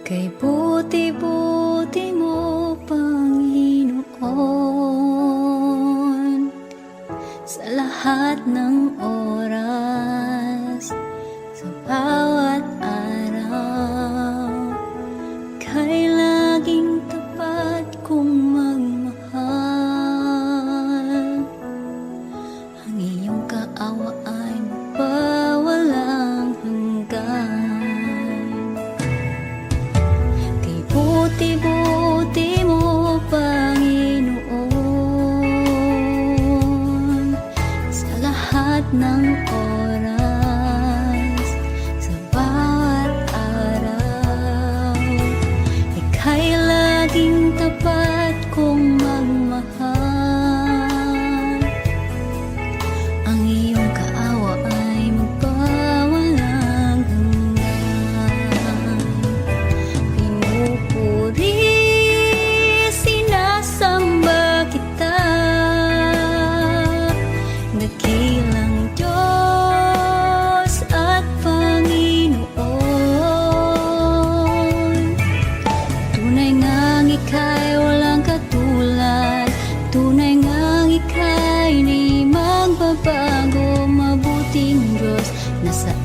Kay buti-buti mo, Panginoon, sa lahat ng oras, sa bawat araw, kay laging tapat kong magmahal. Ang iyong kaawa ay magpawalang hanggan. Kay buti-buti mo, Panginoon, sa lahat ng oras, sa bawat araw, ika'y laging tapat kong magmahal. Ang iyong kaawa ay magpawalang hanggan. Pinupuri, sinasamba kita, dakilang Diyos at Panginoon. Tunay ngang ika'y walang katulad, tunay ngang ika'y di magbabago, mabuting Diyos na sa